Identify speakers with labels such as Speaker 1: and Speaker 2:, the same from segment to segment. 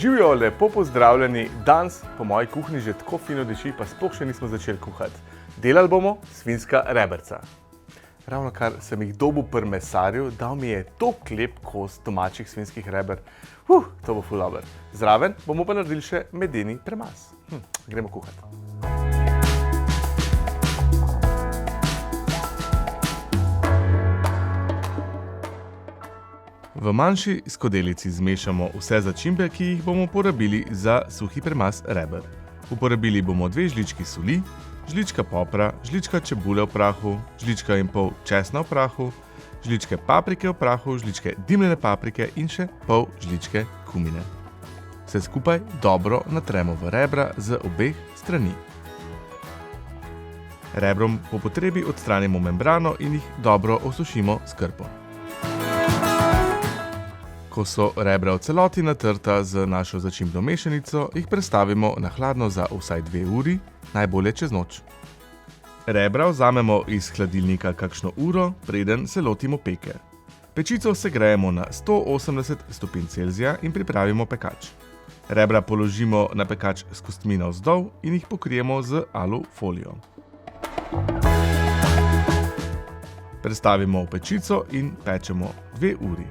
Speaker 1: Živijo, lepo pozdravljeni. Danes po moji kuhinji že tako fino diši, pa sploh še nismo začeli kuhati. Delali bomo svinjska reberca. Ravno kar sem jih dobil pri mesarju, dal mi je toliko lep kos domačih svinjskih reber. To bo ful dober. Zraven bomo pa naredili še medeni premaz. Gremo kuhati. V manjši skodelici zmešamo vse začimbe, ki jih bomo porabili za suhi premaz reber. Uporabili bomo 2 žlički soli, žlička popra, žlička čebule v prahu, žlička in pol česna v prahu, žličke paprike v prahu, žličke dimljene paprike in še pol žličke kumine. Vse skupaj dobro natremo v rebra z obeh strani. Rebrom po potrebi odstranimo membrano in jih dobro osušimo s krpo. Ko so rebra v celoti natrta z našo začimbno mešanico, jih prestavimo na hladno za vsaj 2 uri, najbolje čez noč. Rebra vzamemo iz hladilnika kakšno uro, preden se lotimo peke. Pečico segrejemo na 180 stopinj Celzija in pripravimo pekač. Rebra položimo na pekač s kostmi navzdol in jih pokrijemo z alu folijo. Prestavimo v pečico in pečemo 2 uri.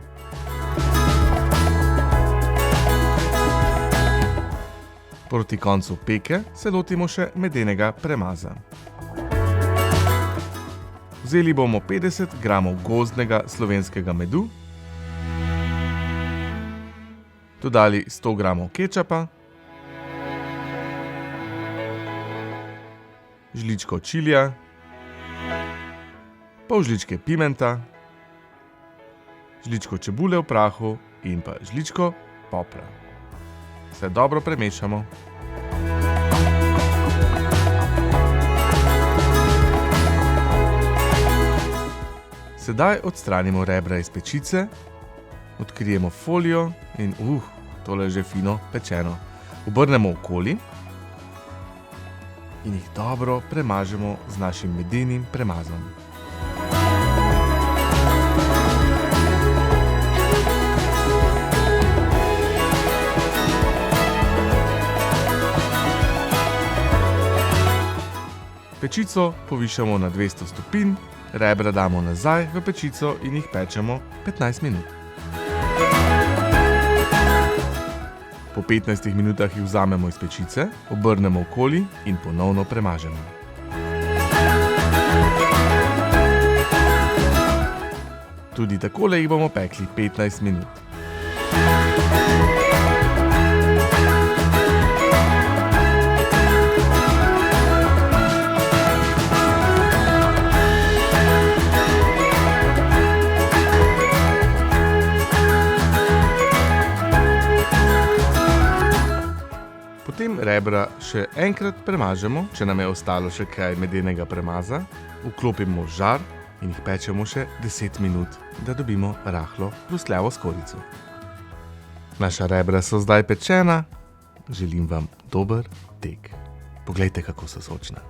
Speaker 1: Proti koncu peke se lotimo še medenega premaza. Vzeli bomo 50 g gozdnega slovenskega medu, dodali 100 g kečapa, žličko čilija, pol žličke pimenta, žličko čebule v prahu in pa žličko popra. Vse dobro premešamo. Sedaj odstranimo rebra iz pečice, odkrijemo folijo in tole je že fino pečeno. Obrnemo okoli in jih dobro premažemo z našim medenim premazom. Pečico povišamo na 200 stopinj, rebra damo nazaj v pečico in jih pečemo 15 minut. Po 15 minutah jih vzamemo iz pečice, obrnemo okoli in ponovno premažemo. Tudi takole jih bomo pekli 15 minut. Potem rebra še enkrat premažemo, če nam je ostalo še kaj medenega premaza, vklopimo žar in jih pečemo še 10 minut, da dobimo rahlo hrustljavo skorjico. Naša rebra so zdaj pečena, želim vam dober tek. Poglejte, kako so sočna.